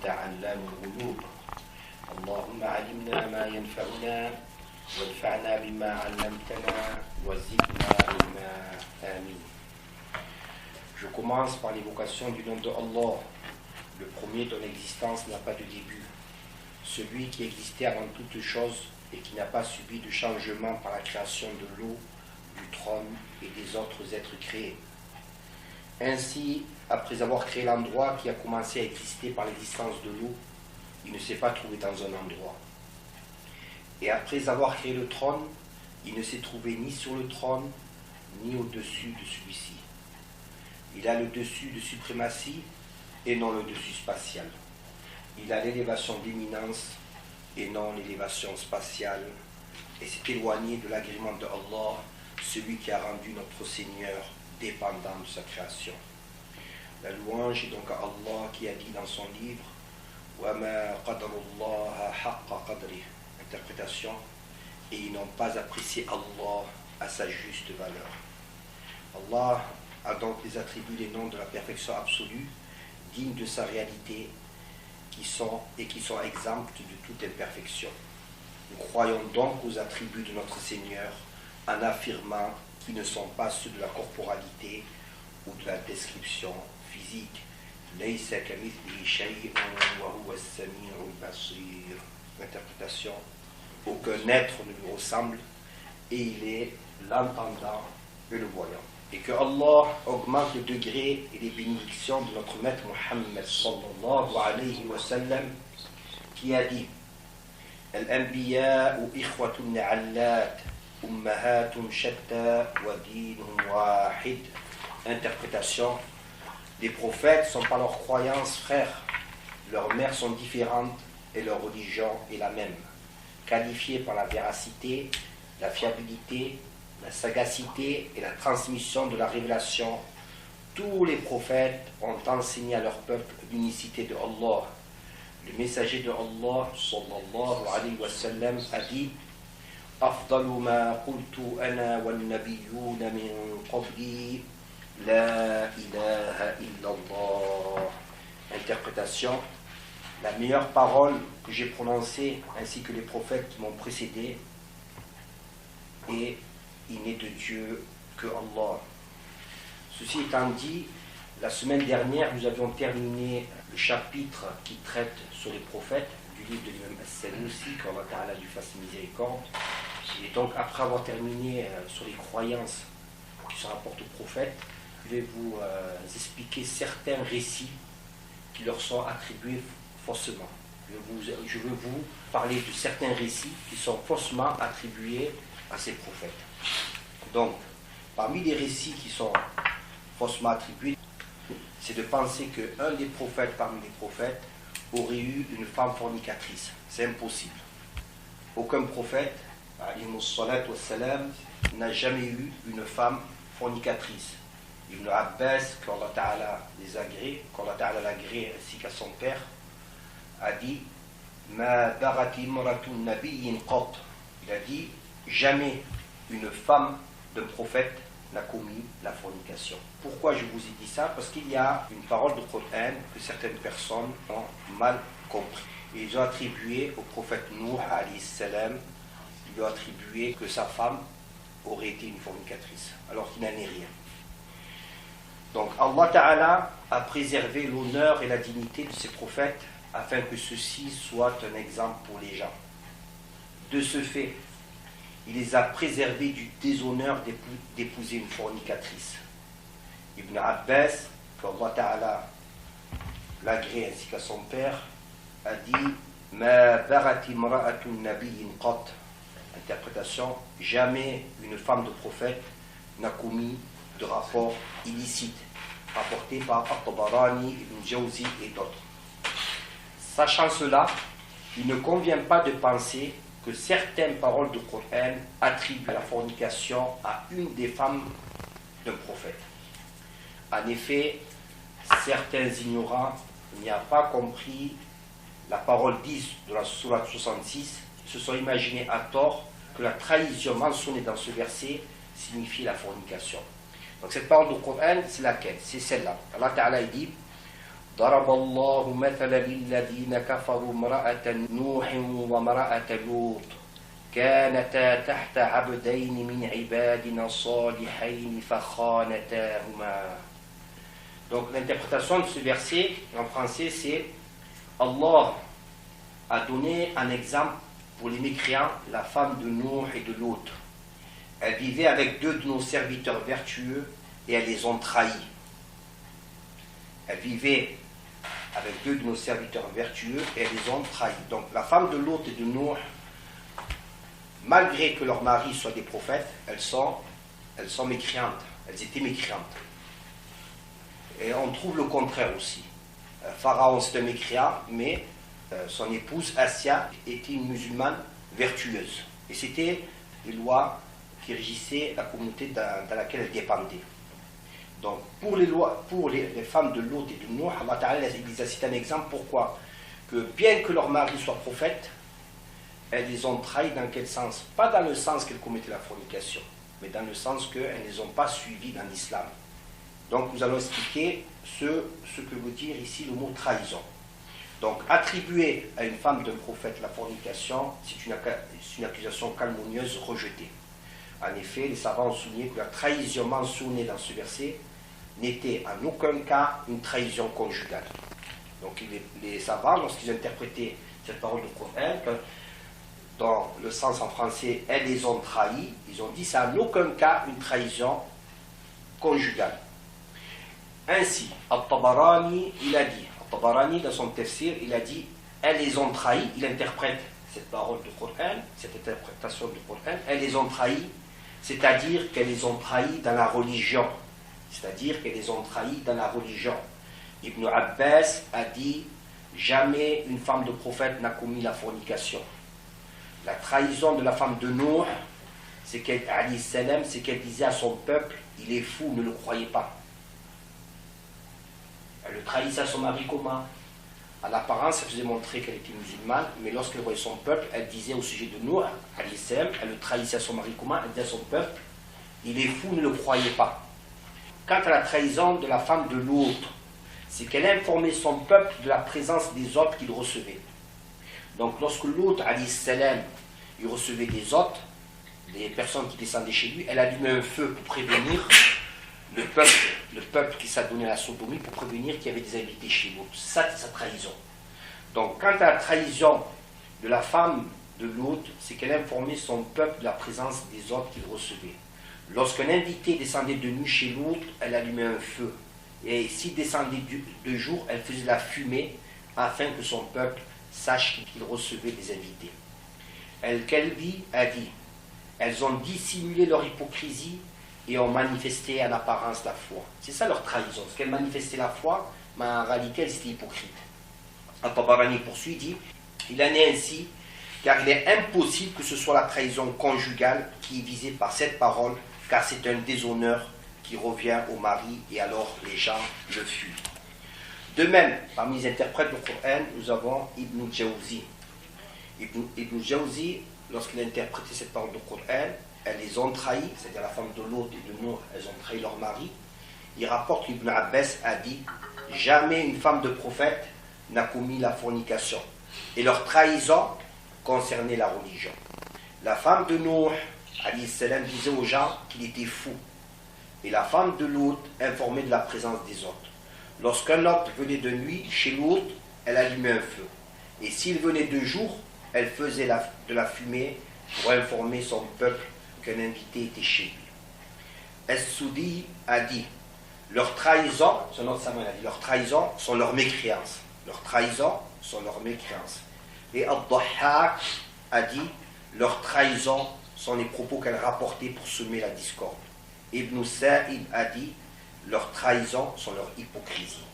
علام الغيوب اللهم علمنا ما ينفعنا وانفعنا بما علمتنا وزدنا علما آمين. Je commence par l'évocation du nom de Allah, le premier dont l'existence n'a pas de début, celui qui existait avant toute chose et qui n'a pas subi de changement par la création de l'eau, du trône et des autres êtres créés. Ainsi, après avoir créé l'endroit qui a commencé à exister par l'existence de l'eau, il ne s'est pas trouvé dans un endroit. Et après avoir créé le trône, il ne s'est trouvé ni sur le trône, ni au-dessus de celui-ci. Il a le dessus de suprématie et non le dessus spatial. Il a l'élévation d'éminence et non l'élévation spatiale. Et s'est éloigné de l'agrément de Allah, celui qui a rendu notre Seigneur dépendant de sa création. La louange est donc à Allah qui a dit dans son livre وَمَا قَدَرُ اللَّهَ حَقَّ قَدْرِهِ, interprétation, et ils n'ont pas apprécié Allah à sa juste valeur. Allah a donc les attributs, les noms de la perfection absolue, dignes de sa réalité, qui sont exemptes de toute imperfection. Nous croyons donc aux attributs de notre Seigneur en affirmant qu'ils ne sont pas ceux de la corporalité ou de la description physique. Interprétation, aucun être ne lui ressemble et il est l'entendant et le voyant. Et que Allah augmente le degré et les bénédictions de notre maître Muhammad sallallahu alayhi wa sallam, qui a dit Al-Anbiya'u ikhwatun na'allat ummahatun shatta wa dinun wahid. Interprétation, les prophètes sont par leur croyance frères, leurs mères sont différentes et leur religion est la même, qualifiés par la véracité, la fiabilité, la sagacité et la transmission de la révélation. Tous les prophètes ont enseigné à leur peuple l'unicité de Allah. Le messager de Allah sallallahu alayhi wa sallam a dit أفضل ما قلت أنا والنبيون من قبلي لا إله إلا الله. Interprétation, la meilleure parole que j'ai prononcée ainsi que les prophètes qui m'ont précédé est il n'est de Dieu que Allah. Ceci étant dit, la semaine dernière, nous avions terminé le chapitre qui traite sur les prophètes du livre de l'imam As-Sanusi, qu'Allah Ta'ala lui fasse miséricorde. Et donc, après avoir terminé sur les croyances qui se rapportent aux prophètes, je vais vous expliquer certains récits qui leur sont attribués faussement. Je veux vous parler de certains récits qui sont faussement attribués à ces prophètes. Donc, parmi les récits qui sont faussement attribués, c'est de penser qu'un des prophètes parmi les prophètes aurait eu une femme fornicatrice. C'est impossible. Aucun prophète, alayhimus salatu wassalam, n'a jamais eu une femme fornicatrice. Ibn Abbas, qu'Allah Ta'ala les agrée, qu'Allah Ta'ala l'agrée ainsi qu'à son père, a dit Ma barati imratun nabiyyin qat. Il a dit jamais une femme d'un prophète n'a commis la fornication. Pourquoi je vous ai dit ça? Parce qu'il y a une parole du Coran que certaines personnes ont mal compris. Ils ont attribué au prophète Nuh alayhi salam, ils ont attribué que sa femme aurait été une fornicatrice, alors qu'il n'en est rien. Donc Allah Ta'ala a préservé l'honneur et la dignité de ses prophètes afin que ceci soit un exemple pour les gens. De ce fait, il les a préservés du déshonneur d'épouser une fornicatrice. Ibn Abbas, qu'Allah Ta'ala l'agrée ainsi qu'à son père, a dit Ma barati imra'atun nabiyyin qat. Interprétation, jamais une femme de prophète n'a commis de rapport illicite, rapporté par At-Tabarani, Ibn Jawzi et d'autres. Sachant cela, il ne convient pas de penser que certaines paroles du Coran attribuent la fornication à une des femmes d'un prophète. En effet, certains ignorants n'y ont pas compris la parole 10 de la sourate 66, se sont imaginés à tort que la trahison mentionnée dans ce verset signifie la fornication. Donc cette parole du Coran, c'est laquelle? C'est celle-là. Allah Ta'ala dit ضرب الله مثلا للذين كفروا امرأة نوح وامرأة لوط كانتا تحت عبدين من عبادنا صالحين فخانتاهما. Donc l'interprétation de ce verset en français c'est Allah a donné un exemple pour les mécréants, la femme de Nour et de Lot. Elle vivait avec deux de nos serviteurs vertueux et elles les ont trahis. Elle vivait avec deux de nos serviteurs vertueux et elles les ont trahis. Donc la femme de Lot et de Nour, malgré que leurs maris soient des prophètes, elles sont mécréantes. Elles étaient mécréantes. Et on trouve le contraire aussi. Pharaon c'est un mécréant, mais son épouse Assia était une musulmane vertueuse. Et c'était les lois qui régissaient la communauté dans laquelle elle dépendait. Donc pour les femmes de Lot et de Nour, Allah Ta'ala les a cité un exemple. Pourquoi? Que bien que leur mari soit prophète, elles les ont trahis dans quel sens? Pas dans le sens qu'elles commettaient la fornication, mais dans le sens qu'elles ne les ont pas suivies dans l'islam. Donc nous allons expliquer ce que veut dire ici le mot trahison. Donc attribuer à une femme d'un prophète la fornication, c'est une accusation calomnieuse rejetée. En effet, les savants ont souligné que la trahison mentionnée dans ce verset n'était en aucun cas une trahison conjugale. Donc les savants, lorsqu'ils interprétaient cette parole du prophète, dans le sens en français, elles les ont trahis, ils ont dit c'est en aucun cas une trahison conjugale. Ainsi, Al-Tabarani, il a dit, Al-Tabarani dans son tafsir, il a dit, elles les ont trahis, il interprète cette parole du Coran, cette interprétation du Coran, elles les ont trahis, c'est-à-dire qu'elles les ont trahis dans la religion. C'est-à-dire qu'elles les ont trahis dans la religion. Ibn Abbas a dit, jamais une femme de prophète n'a commis la fornication. La trahison de la femme de Nour, c'est qu'elle disait à son peuple, il est fou, ne le croyez pas. Elle le trahissait à son mari comment? À l'apparence, elle faisait montrer qu'elle était musulmane, mais lorsqu'elle voyait son peuple, elle disait au sujet de Nour, elle le trahissait à son mari comment? Elle disait à son peuple, il est fou, ne le croyez pas. Quant à la trahison de la femme de l'autre, c'est qu'elle informait son peuple de la présence des hôtes qu'il recevait. Donc lorsque l'autre, il recevait des hôtes, des personnes qui descendaient chez lui, elle allumait un feu pour prévenir le peuple qui s'adonnait à la sodomie, pour prévenir qu'il y avait des invités chez l'autre. Ça, c'est sa trahison. Donc quant à la trahison de la femme de l'autre, c'est qu'elle informait son peuple de la présence des hôtes qu'il recevait. Lorsqu'un invité descendait de nuit chez l'autre, elle allumait un feu. Et s'il descendait de jour, elle faisait la fumée afin que son peuple sache qu'il recevait des invités. El-Kalbi a dit, elles ont dissimulé leur hypocrisie et ont manifesté en apparence la foi. C'est ça leur trahison. Parce qu'elles manifestaient la foi, mais en réalité elles étaient hypocrites. Al-Tabarani poursuit, dit, il en est ainsi, car il est impossible que ce soit la trahison conjugale qui est visée par cette parole, car c'est un déshonneur qui revient au mari et alors les gens le fuient. De même, parmi les interprètes du Coran, nous avons Ibn Jawzi. Ibn Jawzi, lorsqu'il a interprété cette parole du Coran, elles les ont trahis, c'est-à-dire la femme de Lot et de Nour, elles ont trahi leur mari. Il rapporte qu'Ibn Abbas a dit, jamais une femme de prophète n'a commis la fornication. Et leur trahison concernait la religion. La femme de Nour, alayhi salam, disait aux gens qu'il était fou. Et la femme de Lot informait de la présence des hôtes. Lorsqu'un hôte venait de nuit chez l'autre, elle allumait un feu. Et s'il venait de jour, elle faisait de la fumée pour informer son peuple qu'un invité était chez lui. Es-Soudi a dit, leurs trahisons, son autre savant a dit, leurs trahisons sont leurs mécréances. Leurs trahisons sont leurs mécréances. Et Ad-Dahhak a dit, leurs trahisons sont les propos qu'elle rapportait pour semer la discorde. Ibn Sa'id a dit, leurs trahisons sont leur hypocrisie.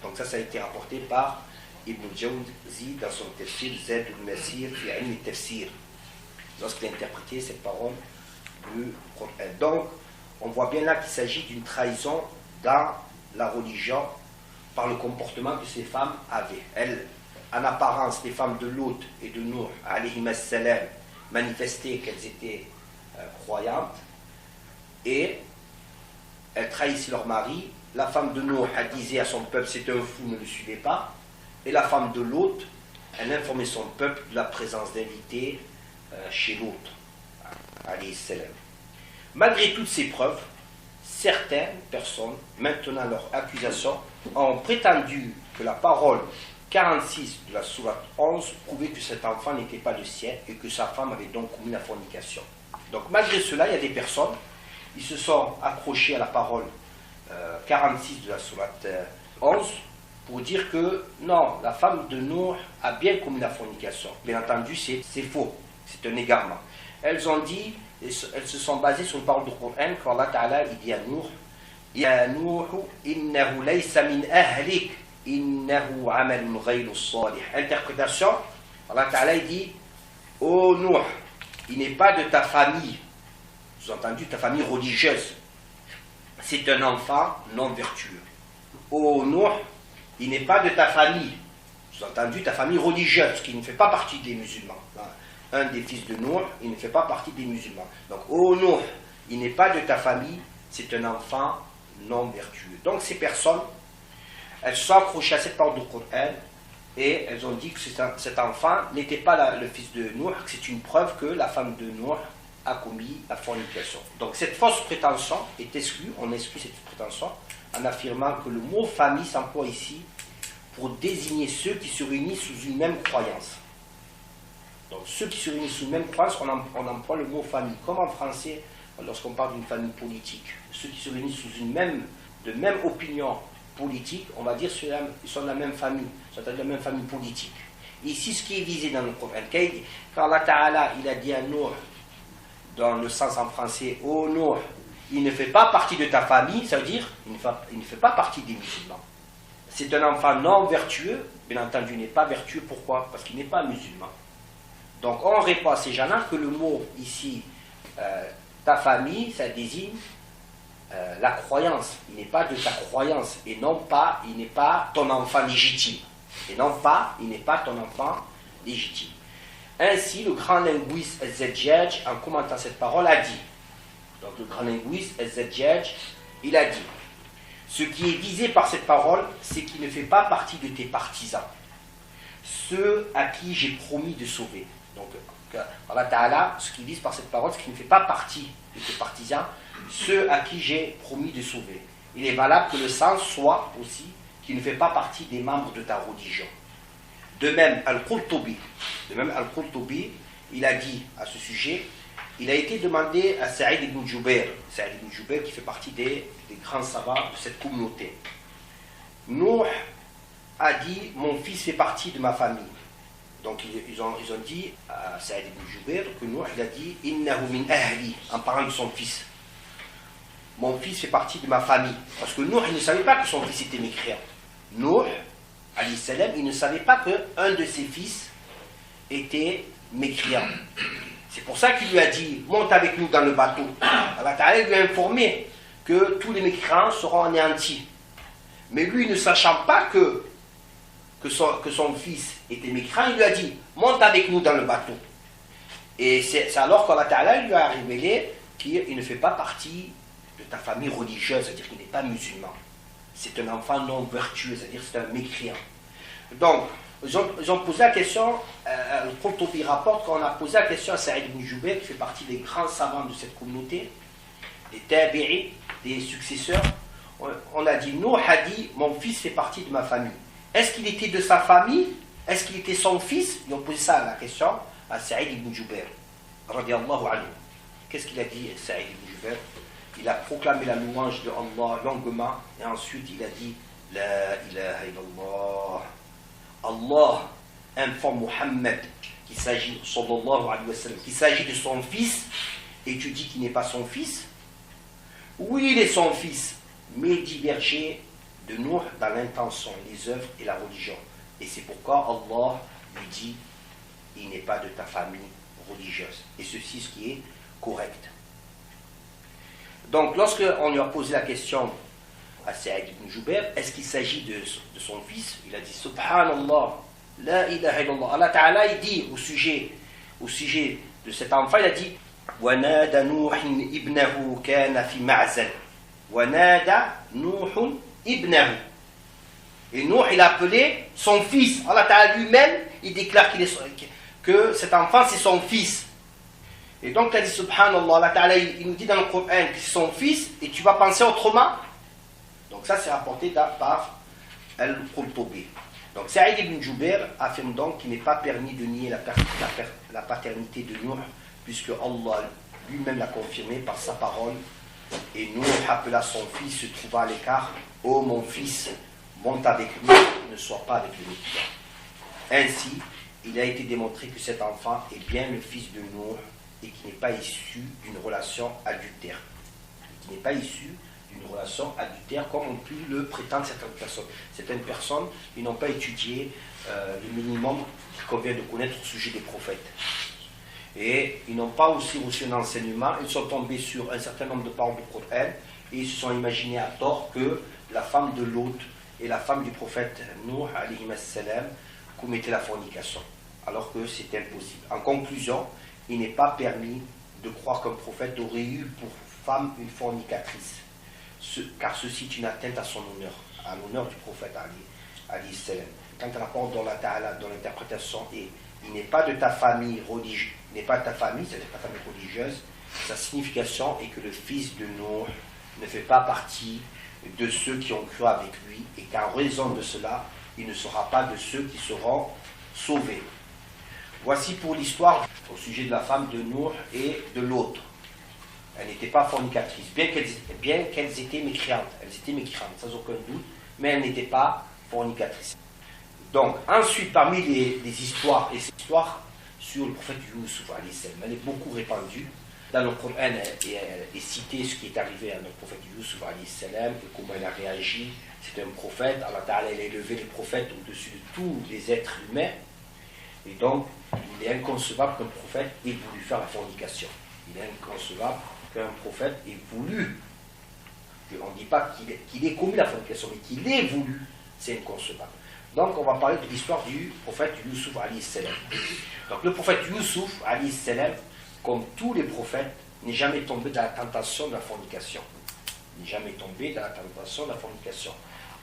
Donc ça a été rapporté par Ibn Jawzi dans son tafsir Zad al-Masir fi ilm al-Tafsir, lorsqu'il a interprété cette parole du Coran. Donc on voit bien là qu'il s'agit d'une trahison dans la religion par le comportement que ces femmes avaient. Elles, en apparence, les femmes de Lot et de Nour, alayhim as-salam, manifestaient qu'elles étaient croyantes et elles trahissaient leur mari. la femme de Nour, elle disait à son peuple, c'est un fou, ne le suivez pas. Et la femme de l'autre, elle informait son peuple de la présence d'invités chez l'autre. Alayhi salam. Malgré toutes ces preuves, certaines personnes, maintenant leur accusation, ont prétendu que la parole 46 de la sourate 11 prouvait que cet enfant n'était pas le sien et que sa femme avait donc commis la fornication. Donc malgré cela, il y a des personnes, ils se sont accrochés à la parole 46 de la sourate 11 pour dire que non, la femme de Nour a bien commis la fornication. Bien entendu, c'est faux, c'est un égarement. Elles ont dit, elles se sont basées sur une parole du Coran, quand Allah Ta'ala il dit à Nour, Ya Nuh, innahu laysa min ahlik, innahu amalun ghayru salih. Interprétation, Allah Ta'ala il dit, ô Nour, il n'est pas de ta famille, sous-entendu ta famille religieuse, c'est un enfant non vertueux. Ô Nour, il n'est pas de ta famille, sous-entendu ta famille religieuse, qui ne fait pas partie des musulmans. Un des fils de Nour, il ne fait pas partie des musulmans. Donc, ô Nour, il n'est pas de ta famille, c'est un enfant non vertueux. Donc, ces personnes, elles se sont accrochées à cette parole du Coran et elles ont dit que cet enfant n'était pas le fils de Nour, que c'est une preuve que la femme de Nour a commis la fornication. Donc, cette fausse prétention est exclue, on exclut cette prétention en affirmant que le mot famille s'emploie ici pour désigner ceux qui se réunissent sous une même croyance. Donc ceux qui se réunissent sous une même croyance, on emploie le mot famille. Comme en français, lorsqu'on parle d'une famille politique, ceux qui se réunissent sous une même opinion politique, on va dire qu'ils sont de la même famille, c'est-à-dire de la même famille politique. Ici, ce qui est visé dans le Coran, quand Allah Ta'ala il a dit à Nour, dans le sens en français, ô Nour, il ne fait pas partie de ta famille, ça veut dire il ne fait pas partie des musulmans. C'est un enfant non vertueux, bien entendu, il n'est pas vertueux, pourquoi? Parce qu'il n'est pas musulman. Donc on répond à ces gens-là que le mot ici, ta famille, ça désigne la croyance. Il n'est pas de ta croyance, et non pas, il n'est pas ton enfant légitime. Et non pas, il n'est pas ton enfant légitime. Ainsi, le grand linguiste Az-Zajjaj, en commentant cette parole, a dit, donc le grand linguiste Az-Zajjaj, il a dit, ce qui est visé par cette parole, c'est qu'il ne fait pas partie de tes partisans, ceux à qui j'ai promis de sauver. Donc, Allah Ta'ala, ce qu'il vise par cette parole, c'est qu'il ne fait pas partie de tes partisans, ceux à qui j'ai promis de sauver. Il est valable que le sens soit aussi qu'il ne fait pas partie des membres de ta religion. De même, Al-Qurtubi, il a dit à ce sujet, il a été demandé à Saïd ibn Jubair, qui fait partie des grands savants de cette communauté. Nuh a dit, mon fils fait partie de ma famille. Donc ils ont dit à Saïd ibn Jubair que Nuh il a dit, innahu min ahli, en parlant de son fils. Mon fils fait partie de ma famille. Parce que Nuh, il ne savait pas que son fils était mécréant. Nuh, alayhi salam, il ne savait pas qu'un de ses fils était mécréant. C'est pour ça qu'il lui a dit, monte avec nous dans le bateau. Allah Ta'ala lui a informé que tous les mécréants seront anéantis. Mais lui, ne sachant pas que son fils était mécréant, il lui a dit, monte avec nous dans le bateau. Et c'est alors qu'Allah Ta'ala lui a révélé qu'il ne fait pas partie de ta famille religieuse, c'est-à-dire qu'il n'est pas musulman. C'est un enfant non vertueux, c'est-à-dire c'est un mécréant. Donc, ils ont posé la question, le Qurtubi rapporte qu'on a posé la question à Saïd ibn Jubair, qui fait partie des grands savants de cette communauté, des tabi'i, des successeurs. On a dit, Nuh a dit, mon fils fait partie de ma famille. Est-ce qu'il était de sa famille? Est-ce qu'il était son fils? Ils ont posé ça la question à Saïd ibn Jubair, radiyallahu anhu. Qu'est-ce qu'il a dit, Saïd ibn Jubair? Il a proclamé la louange de Allah longuement, et ensuite il a dit, La ilaha illallah. Allah informe Muhammad qu'il s'agit, sallallahu alayhi wa sallam, qu'il s'agit de son fils, et tu dis qu'il n'est pas son fils? Oui, il est son fils, mais divergé de Nuh dans l'intention, les œuvres et la religion. Et c'est pourquoi Allah lui dit, il n'est pas de ta famille religieuse. Et ceci, ce qui est correct. Donc, lorsqu'on lui a posé la question à Saïd ibn Jubair, est-ce qu'il s'agit de son fils? Il a dit, Subhanallah, la ilaha illallah. Allah Ta'ala, il dit au sujet de cet enfant, il a dit, وَنَادَ نُوحٍ إِبْنَهُ كَانَ فِي مَعْزَلٍ. وَنَادَى نُوحٌ إِبْنَهُ. Et Nuh, il a appelé son fils. Allah Ta'ala lui-même, il déclare que cet enfant, c'est son fils. Et donc, il a dit, subhanallah, Allah Ta'ala, il nous dit dans le Coran que c'est son fils, et tu vas penser autrement. Donc ça, c'est rapporté par Al-Qurtubi. Donc, Saïd ibn Jubair affirme donc qu'il n'est pas permis de nier la paternité de Nuh, puisque Allah lui-même l'a confirmé par sa parole. Et Nuh appela son fils, se trouva à l'écart. Ô mon fils, monte avec lui, ne sois pas avec les médecins. Ainsi, il a été démontré que cet enfant est bien le fils de Nuh et qui n'est pas issu d'une relation adultère. Qui n'est pas issu d'une relation adultère comme ont pu le prétendre certaines personnes. Certaines personnes, ils n'ont pas étudié le minimum qu'il convient de connaître au sujet des prophètes. Et ils n'ont pas aussi reçu un enseignement, ils sont tombés sur un certain nombre de paroles du Coran et ils se sont imaginés à tort que la femme de Lot et la femme du prophète Nuh alayhi salam commettaient la fornication, alors que c'est impossible. En conclusion, il n'est pas permis de croire qu'un prophète aurait eu pour femme une fornicatrice, car ceci est une atteinte à son honneur, à l'honneur du prophète alayhi salam. Quant à la parole dont l'interprétation est il n'est pas de ta famille religieuse, n'est pas de ta famille, c'est-à-dire ta famille religieuse, sa signification est que le fils de Nuh ne fait pas partie de ceux qui ont cru avec lui et qu'en raison de cela, il ne sera pas de ceux qui seront sauvés. Voici pour l'histoire au sujet de la femme de Nuh et de l'autre. Elle n'était pas fornicatrice, bien qu'elles étaient mécréantes. Elles étaient mécréantes, sans aucun doute, mais elles n'étaient pas fornicatrices. Donc, ensuite, parmi les histoires, et ces histoires sur le prophète Youssouf, elle est beaucoup répandue. Dans le Coran, est cité ce qui est arrivé à notre prophète Youssouf, et comment il a réagi. C'est un prophète, Allah Ta'ala a élevé les prophètes au-dessus de tous les êtres humains. Et donc, il est inconcevable qu'un prophète ait voulu faire la fornication. Il est inconcevable qu'un prophète ait voulu, on ne dit pas qu'il ait commis la fornication, mais qu'il ait voulu, c'est inconcevable. Donc on va parler de l'histoire du prophète Youssouf alayhi salam. Donc le prophète Youssouf alayhi salam, comme tous les prophètes, n'est jamais tombé dans la tentation de la fornication. N'est jamais tombé dans la tentation de la fornication.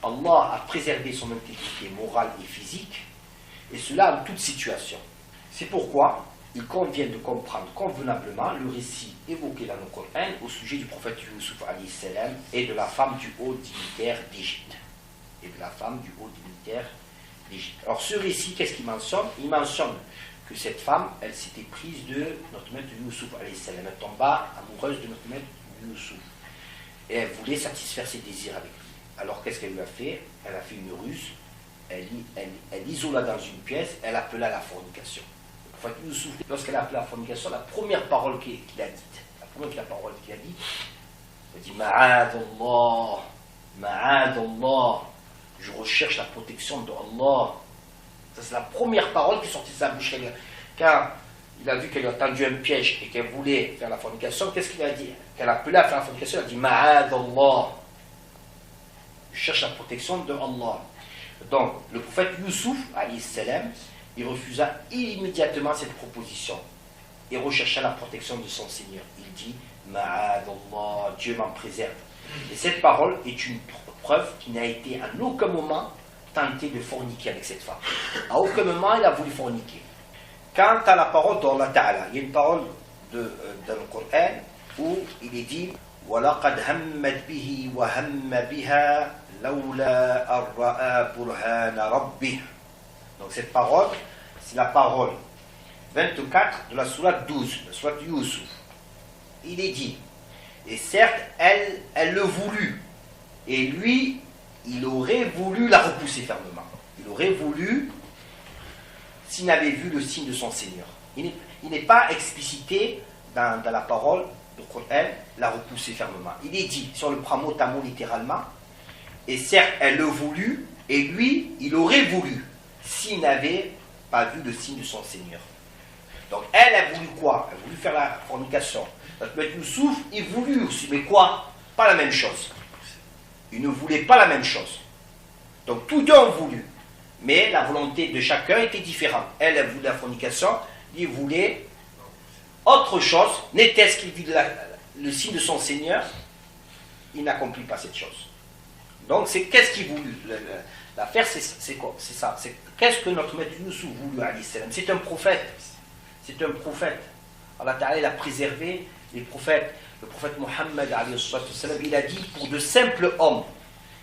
Allah a préservé son intégrité morale et physique, et cela en toute situation. C'est pourquoi il convient de comprendre convenablement le récit évoqué dans le Coran au sujet du prophète Youssouf alayhi salam et de la femme du haut dignitaire d'Égypte. d'Égypte. Alors ce récit, qu'est-ce qu'il mentionne? Il mentionne que cette femme, elle s'était prise de notre maître Youssouf alayhi salam. Elle tomba amoureuse de notre maître Youssouf. Et elle voulait satisfaire ses désirs avec lui. Alors qu'est-ce qu'elle lui a fait? Elle a fait une ruse. Elle isola dans une pièce, elle appela la fornication. Le prophète Youssouf, lorsqu'elle a appelé la fornication, la première parole qu'il a dite, il a dit Ma'adallah, Ma'adallah. Je recherche la protection de Allah. Ça, c'est la première parole qui est sortie de sa bouche. Quand il a vu qu'elle a tendu un piège et qu'elle voulait faire la fornication, qu'est-ce qu'il a dit? Qu'elle appelait à faire la fornication, elle a dit Ma'adallah. Je cherche la protection de Allah. Donc, le prophète Youssouf, alayhi salam, il refusa immédiatement cette proposition et rechercha la protection de son Seigneur. Il dit Ma'adallah, Dieu m'en préserve. Et cette parole est une preuve qu'il n'a été à aucun moment tenté de forniquer avec cette femme. À aucun moment il a voulu forniquer. Quant à la parole d'Allah Ta'ala, il y a une parole dans le Coran où il est dit وَلَقَدْ هَمَّتْ بِهِ وَهَمَّ بِهَا لَوْلَا أَرَّأَى بُرْهَانَ رَبِّهِ. Donc cette parole, c'est la parole 24 de la sourate 12, la sourate Youssouf. Il est dit, et certes, elle le voulut, et lui, il aurait voulu la repousser fermement. Il aurait voulu, s'il n'avait vu le signe de son Seigneur. Il n'est pas explicité dans la parole du Coran, la repousser fermement. Il est dit, si on le prend mot à mot littéralement, et certes, elle le voulut, et lui, il aurait voulu, s'il n'avait pas vu le signe de son Seigneur. Donc elle a voulu quoi? Elle a voulu faire la fornication. Notre maître Youssouf, il voulut aussi, mais quoi? Pas la même chose. Il ne voulait pas la même chose. Donc tous deux ont voulu. Mais la volonté de chacun était différente. Elle a voulu la fornication, il voulait autre chose. N'était-ce qu'il vit le signe de son Seigneur? il n'accomplit pas cette chose. Donc, c'est qu'est-ce qu'il voulu l'affaire, c'est quoi? C'est ça. C'est qu'est-ce que notre maître Youssouf voulu, alayhi salam? C'est un prophète. C'est un prophète. Allah Ta'ala, il a préservé les prophètes. Le prophète Mohammed, alayhi salam, il a dit pour de simples hommes,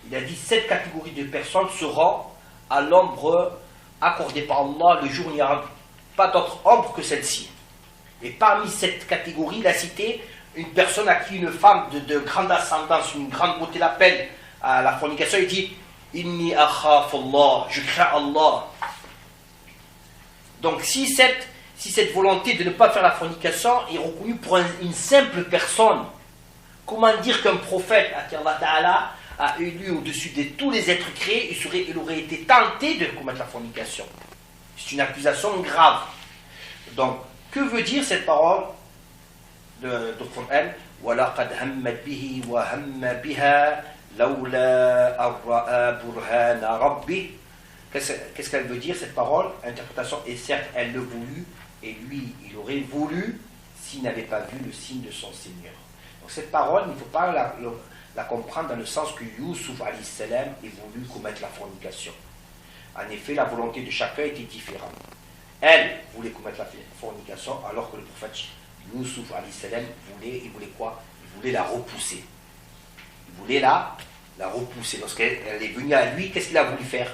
il a dit cette catégorie de personnes seront à l'ombre accordée par Allah le jour où il n'y aura pas d'autre ombre que celle-ci. Et parmi cette catégorie, il a cité une personne à qui une femme de grande ascendance, une grande beauté l'appelle à la fornication. Il dit Inni akhaf Allah, je crains Allah. Donc si cette volonté de ne pas faire la fornication est reconnue pour une simple personne, comment dire qu'un prophète à qui Allah Ta'ala a élu au-dessus de tous les êtres créés, il aurait été tenté de commettre la fornication? C'est une accusation grave. Donc, que veut dire cette parole de Coran? وَلَقَدْ هَمَّتْ بِهِ وَهَمَّ بِهَا لَوْلَا أَرَّأَ بُرْهَانَ رَبِّهِ. Qu'est-ce qu'elle veut dire cette parole? Interprétation, et certes elle le voulut, et lui il aurait voulu s'il n'avait pas vu le signe de son Seigneur. Donc cette parole, il ne faut pas la comprendre dans le sens que Youssouf alayhi salam ait voulu commettre la fornication. En effet, la volonté de chacun était différente. Elle voulait commettre la fornication, alors que le prophète Youssouf alayhi salam il voulait quoi? Il voulait la repousser. Il voulait la repousser. Lorsqu'elle est venue à lui, qu'est-ce qu'il a voulu faire?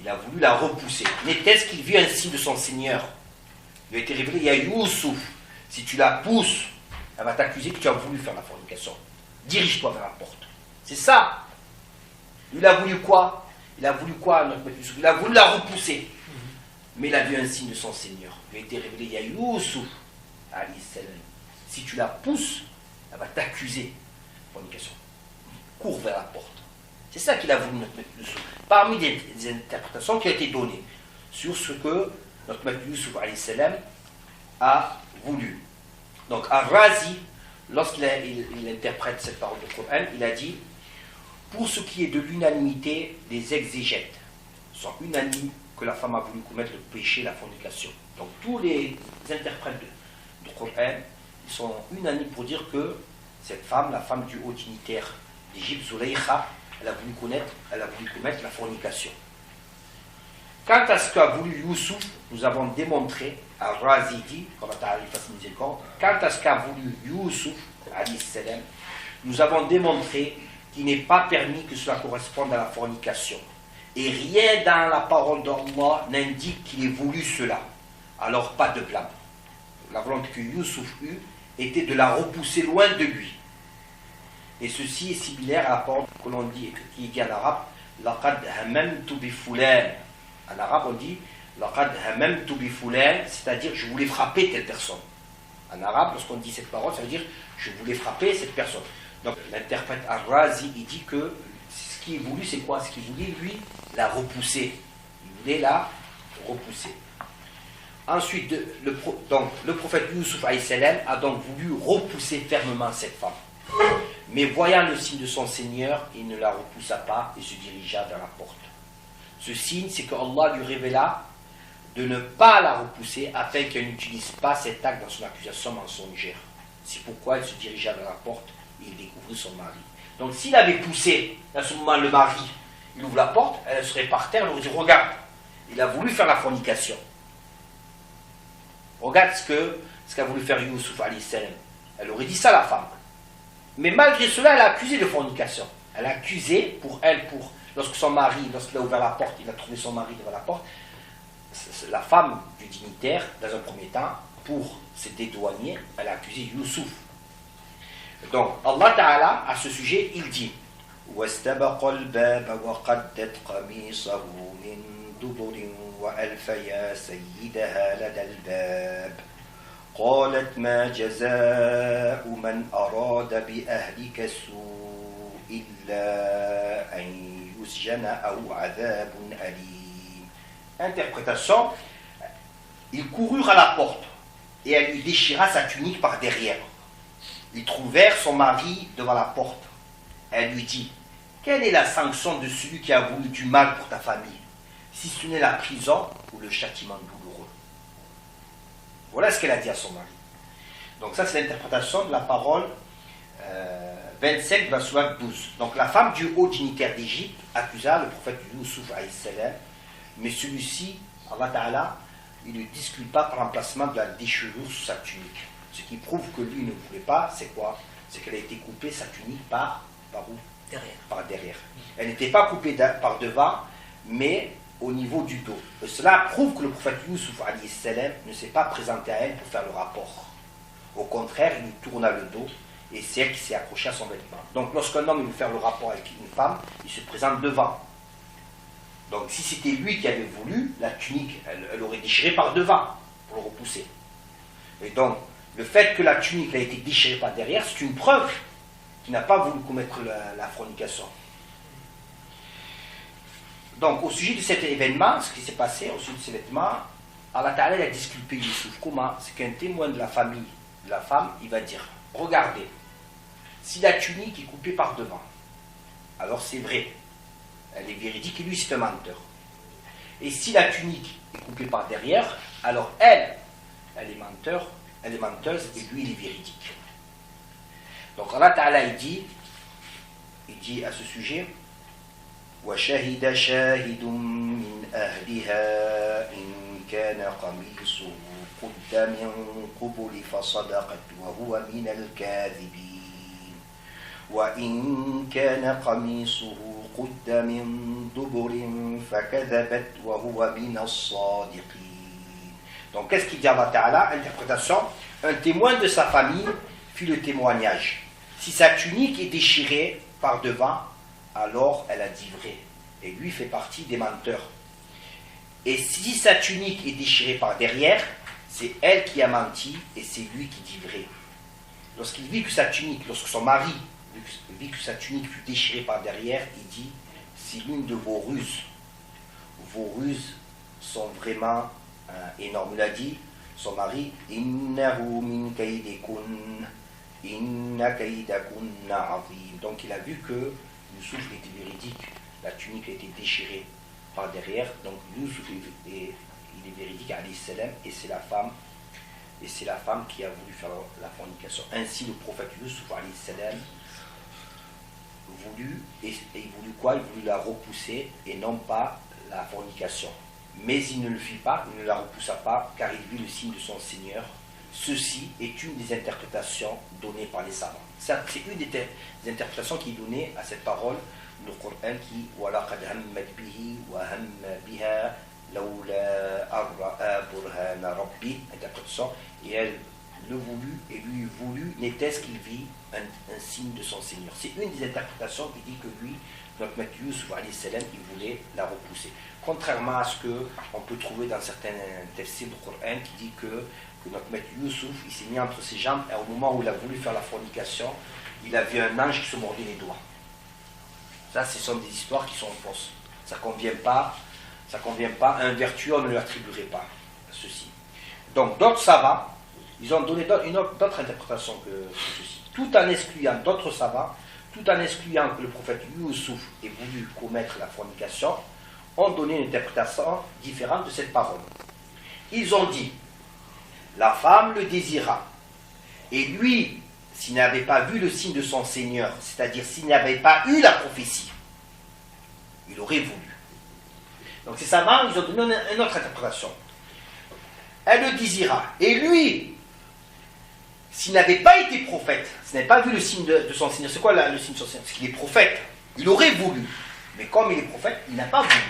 Il a voulu la repousser. N'était-ce qu'il vit un signe de son Seigneur? Il a été révélé, il y a Youssouf. Si tu la pousses, elle va t'accuser que tu as voulu faire la fornication. Dirige-toi vers la porte. C'est ça. Il a voulu quoi? Il a voulu quoi, notre maître Youssouf? Il a voulu la repousser. Mais il a vu un signe de son Seigneur. Il a été révélé, il y a Youssouf alayhi salam. Si tu la pousses, elle va t'accuser. Fornication. Cours vers la porte. C'est ça qu'il a voulu, notre maître Youssouf. Parmi des interprétations qui ont été données sur ce que notre maître Youssouf alayhi salam a voulu. Donc, Ar-Razi, lorsqu'il interprète cette parole du Coran, il a dit pour ce qui est de l'unanimité, les exégètes sont unanimes que la femme a voulu commettre le péché, la fornication. Donc, tous les interprètes du Coran, ils sont unanimes pour dire que cette femme, la femme du haut dignitaire d'Égypte, Zulaykha, elle a voulu commettre la fornication. Quant à ce qu'a voulu Youssouf, nous avons démontré, Ar-Razi dit, comme Allah fasse miséricorde, quant à ce qu'a voulu Youssouf, alayhi salam, nous avons démontré qu'il n'est pas permis que cela corresponde à la fornication. Et rien dans la parole d'Allah n'indique qu'il ait voulu cela. Alors pas de blâme. La volonté que Youssouf eut était de la repousser loin de lui. Et ceci est similaire à la parole que l'on dit, qui dit en arabe, laqad hamamtu bi fulan. En arabe, on dit laqad hamamtu bi fulan, c'est-à-dire je voulais frapper telle personne. En arabe, lorsqu'on dit cette parole, ça veut dire je voulais frapper cette personne. Donc l'interprète Ar-Razi, il dit que ce qu'il voulait, c'est quoi? Ce qu'il voulait, lui, la repousser. Il voulait la repousser. Ensuite, le prophète Youssouf alayhi salam a donc voulu repousser fermement cette femme. Mais voyant le signe de son Seigneur, il ne la repoussa pas et se dirigea vers la porte. Ce signe, c'est que Allah lui révéla de ne pas la repousser afin qu'elle n'utilise pas cet acte dans son accusation mensongère. C'est pourquoi elle se dirigea vers la porte et il découvrit son mari. Donc s'il avait poussé à ce moment le mari, il ouvre la porte, elle serait par terre, elle aurait dit regarde, il a voulu faire la fornication. Regarde ce qu'a voulu faire Youssouf alayhi salam. Elle aurait dit ça la femme. Mais malgré cela, elle a accusé de fornication. Elle a accusé lorsque son mari, lorsqu'il a ouvert la porte, il a trouvé son mari devant la porte, la femme du dignitaire, dans un premier temps, pour se dédouaner, elle a accusé Youssouf. Donc, Allah Ta'ala, à ce sujet, il dit وَاسْتَبَقَ الْبَابَ وَقَدَّتْ قَمِيصَهُ مِنْ دُبُرٍ وَأَلْفَيَا سَيِّدَهَا لَدَى الْبَابِ قالت ما جزاء من أراد بأهلك سوء إلا أن يسجن أو عذاب أليم. Interprétation, ils coururent à la porte et elle lui déchira sa tunique par derrière. Ils trouvèrent son mari devant la porte. Elle lui dit quelle est la sanction de celui qui a voulu du mal pour ta famille, si ce n'est la prison ou le châtiment douloureux? Voilà ce qu'elle a dit à son mari. Donc ça, c'est l'interprétation de la parole 25 de la sourate 12. Donc la femme du haut dignitaire d'Égypte accusa le prophète Youssouf alayhi salam, mais celui-ci, Allah Ta'ala, il ne discute pas par remplacement de la déchirure sous sa tunique. Ce qui prouve que lui ne voulait pas, c'est quoi? C'est qu'elle a été coupée sa tunique par où? Derrière. Par derrière. Elle n'était pas coupée par devant, mais au niveau du dos. Et cela prouve que le prophète Youssouf alayhi salam ne s'est pas présenté à elle pour faire le rapport. Au contraire, il lui tourna le dos et c'est elle qui s'est accrochée à son vêtement. Donc lorsqu'un homme veut faire le rapport avec une femme, il se présente devant. Donc si c'était lui qui avait voulu, la tunique, elle aurait déchiré par devant pour le repousser. Et donc, le fait que la tunique a été déchirée par derrière, c'est une preuve qu'il n'a pas voulu commettre la fornication. Donc, au sujet de cet événement, ce qui s'est passé, au sujet de ces vêtements, Allah Ta'ala a disculpé Youssouf. Comment? C'est qu'un témoin de la famille de la femme, il va dire, regardez, si la tunique est coupée par devant, alors c'est vrai, elle est véridique et lui c'est un menteur. Et si la tunique est coupée par derrière, alors elle est menteuse et lui il est véridique. Donc Allah Ta'ala il dit à ce sujet, وَشَهِدَ شَاهِدٌ مِّنْ أَهْلِهَا إِنْ كَانَ قَمِيصُهُ قُدَّ مِنْ قُبُلٍ فَصَدَقَتْ وَهُوَ مِنَ الْكَاذِبِينَ وَإِنْ كَانَ قَمِيصُهُ قُدَّ مِنْ دُبُرٍ فَكَذَبَتْ وَهُوَ مِنَ الصَّادِقِينَ. Donc qu'est-ce qu'il dit Allah Ta'ala? Interprétation, un témoin de sa famille fit le témoignage. Si sa tunique est déchirée par devant, alors elle a dit vrai. Et lui fait partie des menteurs. Et si sa tunique est déchirée par derrière, c'est elle qui a menti et c'est lui qui dit vrai. Lorsqu'il vit que sa tunique, lorsque son mari vit que sa tunique fut déchirée par derrière, il dit, c'est l'une de vos ruses. Vos ruses sont vraiment énormes. Il a dit, son mari, innahu min kaydikun, inna kaydakunna azim. Donc il a vu que Youssouf était véridique, la tunique a été déchirée par derrière, donc Youssouf il est véridique alayhi salam, et c'est la femme qui a voulu faire la fornication. Ainsi le prophète Youssouf alayhi salam il voulut quoi? Il voulut la repousser et non pas la fornication. Mais il ne le fit pas, il ne la repoussa pas, car il vit le signe de son Seigneur. Ceci est une des interprétations données par les savants. C'est une des interprétations qui est donnée à cette parole, le Coran qui وَلَقَدْ هَمَّتْ بِهِ وَهَمَّ بِهَا لَوْلَا أَرَّأَ بُرْهَانَ رَبِّهِ. Interprétation, et elle le voulut, et lui voulut, n'était-ce qu'il vit un signe de son Seigneur. C'est une des interprétations qui dit que lui, notre maître Youssouf alayhi salam, il voulait la repousser. Contrairement à ce qu'on peut trouver dans certains textes du Coran qui dit que notre maître Youssouf, il s'est mis entre ses jambes et au moment où il a voulu faire la fornication, il a vu un ange qui se mordait les doigts. Ça, ce sont des histoires qui sont fausses. Ça ne convient pas à un vertueux, on ne lui attribuerait pas ceci. Donc d'autres savants, ils ont donné d'autres interprétations que ceci. Tout en excluant d'autres savants, tout en excluant que le prophète Youssouf ait voulu commettre la fornication, ont donné une interprétation différente de cette parole. Ils ont dit, la femme le désira, et lui, s'il n'avait pas vu le signe de son Seigneur, c'est-à-dire s'il n'avait pas eu la prophétie, il aurait voulu. Donc ces savants, ils ont donné une autre interprétation. Elle le désira, et lui, s'il n'avait pas été prophète, s'il n'avait pas vu le signe de son Seigneur, c'est quoi le signe de son Seigneur? C'est qu'il est prophète, il aurait voulu, mais comme il est prophète, il n'a pas voulu.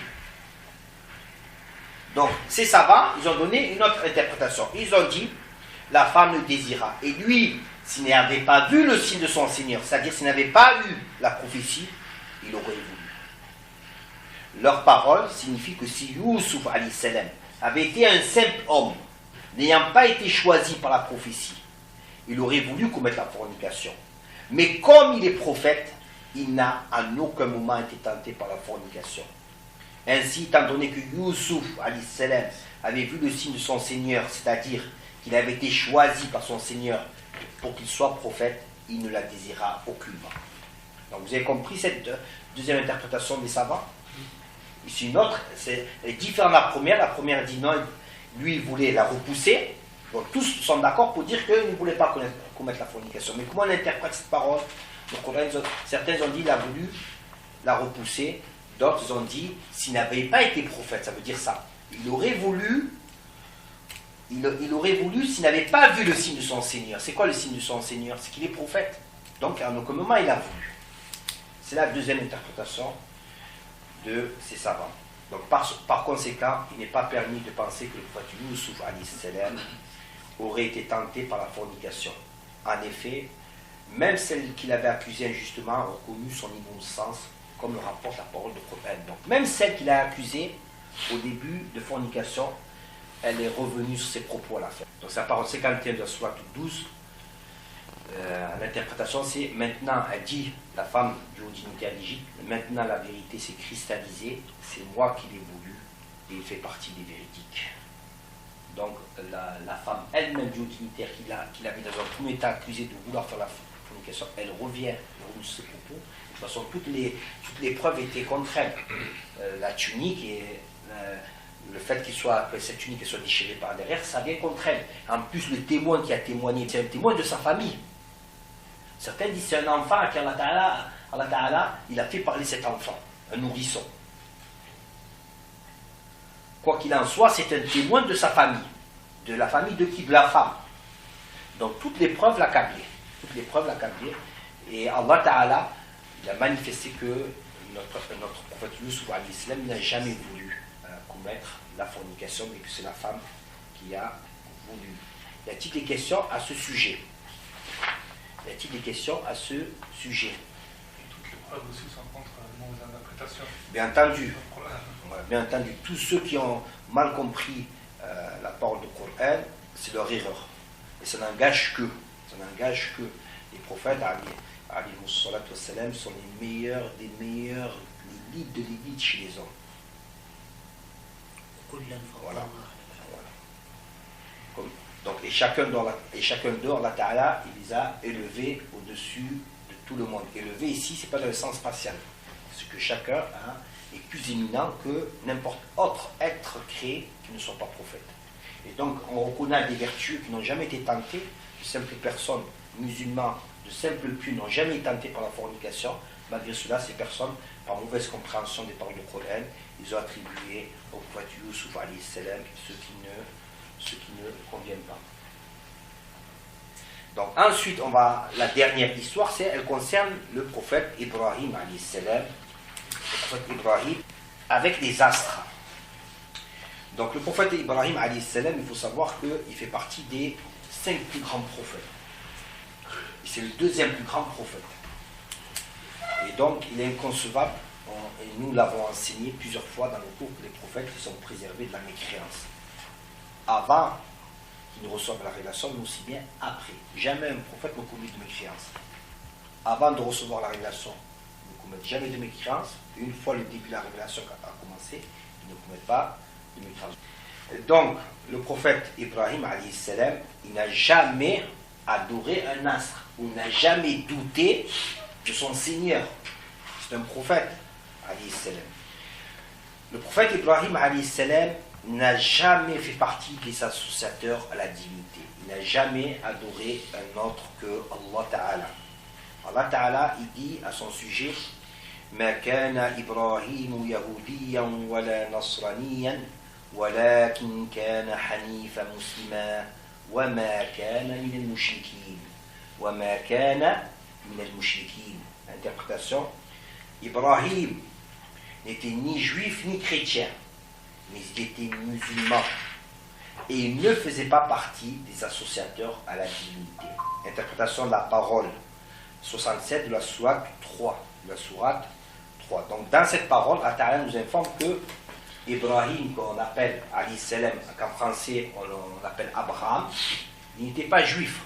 Donc, ces savants, ils ont donné une autre interprétation. Ils ont dit, la femme le désira. Et lui, s'il n'avait pas vu le signe de son Seigneur, c'est-à-dire s'il n'avait pas eu la prophétie, il aurait voulu. Leur parole signifie que si Youssouf alayhi salam avait été un simple homme, n'ayant pas été choisi par la prophétie, il aurait voulu commettre la fornication. Mais comme il est prophète, il n'a en aucun moment été tenté par la fornication. Ainsi, étant donné que Youssouf alayhi salam avait vu le signe de son Seigneur, c'est-à-dire qu'il avait été choisi par son Seigneur pour qu'il soit prophète, il ne la désira aucunement. Donc vous avez compris cette deuxième interprétation des savants? Ici une autre, c'est différent de la première. La première dit non, lui il voulait la repousser. Donc tous sont d'accord pour dire qu'il ne voulait pas commettre la fornication. Mais comment on interprète cette parole? Le Coran, certains ont dit qu'il a voulu la repousser, d'autres ont dit s'il n'avait pas été prophète, ça veut dire ça. Il aurait voulu s'il n'avait pas vu le signe de son Seigneur. C'est quoi le signe de son Seigneur? C'est qu'il est prophète. Donc à aucun moment il a voulu. C'est la deuxième interprétation de ces savants. Donc par conséquent, il n'est pas permis de penser que le prophète Youssouf alayhi salam aurait été tenté par la fornication. En effet, même celle qu'il avait accusée injustement a reconnu son innocence, comme le rapporte la parole de Coran. Donc même celle qu'il a accusée au début de fornication, elle est revenue sur ses propos à la fin. Donc c'est la parole 51 de la sourate 12. L'interprétation c'est maintenant, elle dit, la femme du haut dignitaire d'Égypte, maintenant la vérité s'est cristallisée, c'est moi qui l'ai voulu et il fait partie des véridiques. Donc la femme elle-même du haut dignitaire qui l'avait dans un premier état accusé de vouloir faire la fornication, elle revient sur ses propos. De toute façon, toutes les preuves étaient contre elle. La tunique et le fait que cette tunique soit déchirée par derrière, ça vient contre elle. En plus, le témoin qui a témoigné, c'est un témoin de sa famille. Certains disent c'est un enfant à qui Allah Ta'ala, il a fait parler cet enfant, un nourrisson. Quoi qu'il en soit, c'est un témoin de sa famille. De la famille de qui? De la femme. Donc toutes les preuves l'accablaient. Et Allah Ta'ala, il a manifesté que notre prophète Youssouf alayhi salam n'a jamais voulu commettre la fornication, mais que c'est la femme qui a voulu. Y a-t-il des questions à ce sujet? Y a-t-il des questions à ce sujet? Et toutes les preuves aussi sont contre la mauvaise interprétation. Bien entendu. Bien entendu. Tous ceux qui ont mal compris la parole du Coran, c'est leur erreur. Et ça n'engage que. Les prophètes, alayhi salam, sont les meilleurs des meilleurs, les leads de l'élite chez les hommes. Voilà. Donc, et chacun d'eux, Allah Ta'ala, il les a élevés au-dessus de tout le monde. Élevé ici, ce n'est pas dans le sens spatial. C'est que chacun est plus éminent que n'importe autre être créé qui ne soit pas prophète. Et donc, on reconnaît des vertus qui n'ont jamais été tentées. De simples personnes musulmanes, de simples pieux n'ont été tentées par la fornication. Malgré cela, ces personnes, par mauvaise compréhension des paroles du Coran, ils ont attribué au prophète Youssouf alayhi salam ce qui ne convient pas. Donc ensuite, la dernière histoire, elle concerne le prophète Ibrahim alayhi salam, le prophète Ibrahim avec les astres. Donc le prophète Ibrahim alayhi salam, il faut savoir qu'il fait partie des 5 plus grands prophètes. C'est le deuxième plus grand prophète. Et donc, il est inconcevable, et nous l'avons enseigné plusieurs fois dans le cours, que les prophètes sont préservés de la mécréance. Avant qu'ils ne reçoivent la révélation, mais aussi bien après. Jamais un prophète ne commet de mécréance. Avant de recevoir la révélation, il ne commet jamais de mécréance. Et une fois le début de la révélation a commencé, il ne commet pas de mécréance. Donc, le prophète Ibrahim, alayhi salam, il n'a jamais adoré un astre, il n'a jamais douté de son Seigneur. C'est un prophète, alayhi salam. Le prophète Ibrahim, alayhi salam, n'a jamais fait partie des associateurs à la divinité. Il n'a jamais adoré un autre que Allah Ta'ala. Allah Ta'ala, il dit à son sujet: Ma kana Ibrahim yahudiyan wala nasraniyan walakin kana hanifa muslima wa ma kana min al-mushrikin wa ma kana min al-mushrikin. Interprétation: Ibrahim n'était ni juif ni chrétien, mais il était musulman et il ne faisait pas partie des associateurs à la divinité. Interprétation de la parole 67 de la sourate 3. Donc dans cette parole, Allah nous informe que Ibrahim, qu'on appelle alayhi salam, qu'en français on appelle Abraham, il n'était pas juif.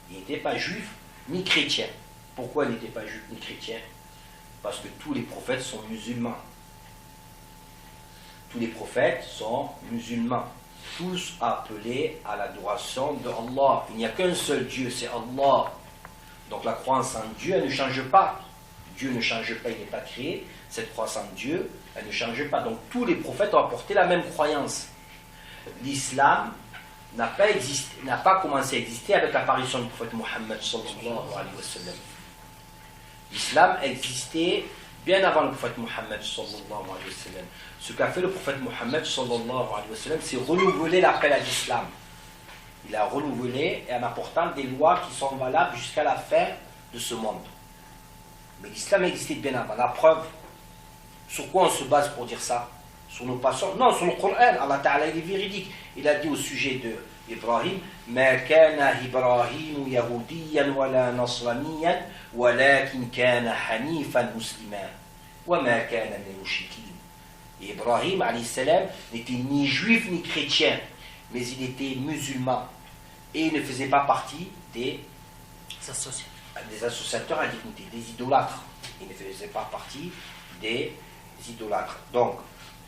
Il n'était pas juif ni chrétien. Pourquoi il n'était pas juif ni chrétien? Parce que tous les prophètes sont musulmans. Tous les prophètes sont musulmans. Tous appelés à l'adoration de Allah. Il n'y a qu'un seul Dieu, c'est Allah. Donc la croyance en Dieu, elle ne change pas. Dieu ne change pas, il n'est pas créé. Cette croyance en Dieu, elle ne change pas. Donc tous les prophètes ont apporté la même croyance. L'islam n'a pas commencé à exister avec l'apparition du prophète Mohammed sallallahu alayhi wa sallam. L'islam existait bien avant le prophète Mohammed sallallahu alayhi wa sallam. Ce qu'a fait le prophète Mohammed sallallahu alayhi wa sallam, c'est renouveler l'appel à l'islam. Il a renouvelé en apportant des lois qui sont valables jusqu'à la fin de ce monde. Mais l'islam existait bien avant. La preuve, sur quoi on se base pour dire ça? Sur nos passions? Non, sur le Coran. Allah Ta'ala, il est véridique. Il a dit au sujet d'Ibrahim, ما كان إبراهيم يهوديا ولا نصرانيا ولكن كان حنيفا مسلما وما كان من المشركين. Ibrahim alayhi salam n'était ni juif ni chrétien, mais il était musulman et il ne faisait pas partie des associateurs à divinité, des idolâtres. Il ne faisait pas partie des idolâtres. Donc,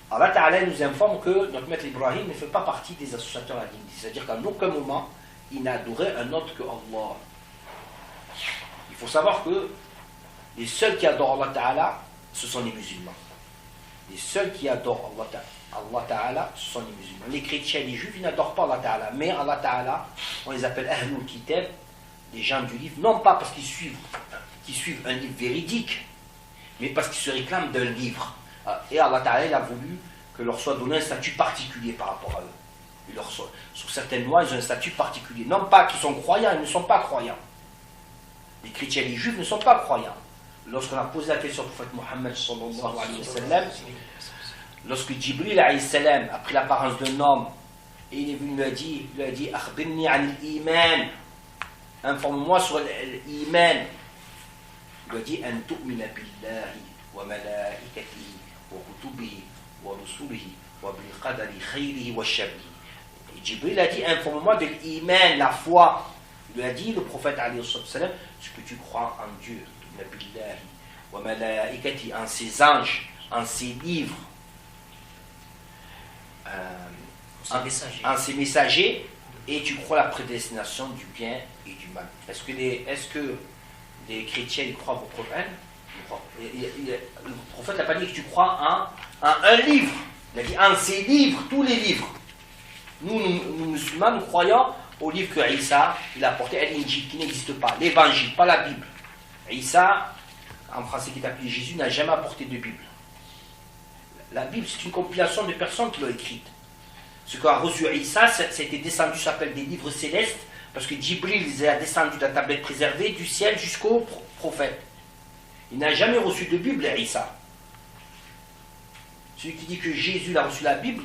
Allah Ta'ala nous informe que notre maître Ibrahim ne fait pas partie des associateurs à divinité. C'est-à-dire qu'à aucun moment, il n'a adoré un autre que Allah. Il faut savoir que les seuls qui adorent Allah Ta'ala, ce sont les musulmans. Les seuls qui adorent Allah Ta'ala, ce sont les musulmans. Les chrétiens, les juifs, ils n'adorent pas Allah Ta'ala. Mais Allah Ta'ala, on les appelle Ahlul Kitab, les gens du livre, non pas parce qu'ils suivent un livre véridique, mais parce qu'ils se réclament d'un livre. Et Allah Ta'ala, il a voulu que leur soit donné un statut particulier par rapport à eux. Sur certaines lois, ils ont un statut particulier. Non pas qu'ils sont croyants, ils ne sont pas croyants. Les chrétiens et les juifs ne sont pas croyants. Lorsqu'on a posé la question au prophète Mohammed sallallahu alayhi wa sallam, lorsque Jibril alayhi salam a pris l'apparence d'un homme, et il est venu lui a dit Akhbirni an al-iman, informe-moi sur l'iman. Il lui a dit An tu'mina billahi wa malaikatihi wa kutubihi wa rusulihi wa bil qadari khayrihi wa sharrihi. Et Jibril a dit informe-moi de l'iman, la foi. Il lui a dit, le prophète alayhi salam, ce que tu crois en Dieu, en ses anges, en ses livres, en ses messagers, et tu crois la prédestination du bien et du mal. Est-ce que les chrétiens ils croient au Coran? Le prophète n'a pas dit que tu crois en un livre. Il a dit en ses livres, tous les livres. Nous musulmans, nous croyons au livre que Isa il a apporté, l'Injil qui n'existe pas, l'évangile, pas la Bible. Isa, en français qui est appelé Jésus, n'a jamais apporté de Bible. La Bible, c'est une compilation de personnes qui l'ont écrite. Ce qu'a reçu Isa, c'était descendu, ça s'appelle des livres célestes, parce que Jibril les a descendu de la tablette préservée du ciel jusqu'au prophète. Il n'a jamais reçu de Bible, Isa. Celui qui dit que Jésus a reçu la Bible,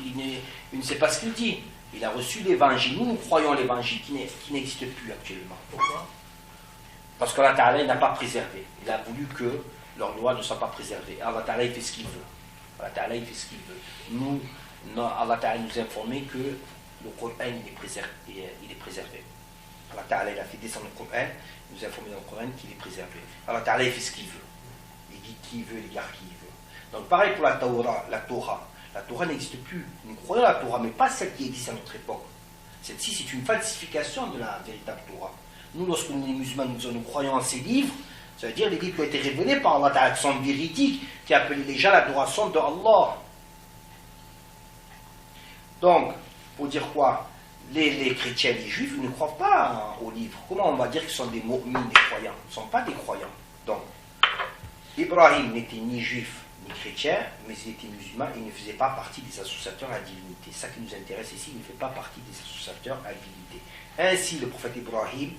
il ne sait pas ce qu'il dit. Il a reçu l'évangile. Nous croyons l'évangile qui n'existe plus actuellement. Pourquoi? Parce qu'Allah Ta'ala n'a pas préservé. Il a voulu que leurs lois ne soient pas préservées. Allah Ta'ala il fait ce qu'il veut. Allah Ta'ala il fait ce qu'il veut. Allah Ta'ala nous a informé que le Coran il est préservé. Allah Ta'ala il a fait descendre le Coran, il nous a informé dans le Coran qu'il est préservé. Allah Ta'ala il fait ce qu'il veut. Il dit qui il veut, il garde qui il veut. Donc pareil pour la Torah. La Torah n'existe plus. Nous croyons la Torah, mais pas celle qui existe à notre époque. Celle-ci, c'est une falsification de la véritable Torah. Nous, lorsque nous, les musulmans, nous croyons en ces livres, ça veut dire les livres qui ont été révélés par Allah, qui sont véridiques, qui appellent les gens à l'adoration de Allah. Donc, pour dire quoi? Les chrétiens et les juifs ne croient pas aux livres. Comment on va dire qu'ils sont des mu'mins, des croyants? Ils ne sont pas des croyants. Donc, Ibrahim n'était ni juif, ni chrétien, mais il était musulman et il ne faisait pas partie des associateurs à la divinité. C'est ça qui nous intéresse ici, il ne fait pas partie des associateurs à la divinité. Ainsi, le prophète Ibrahim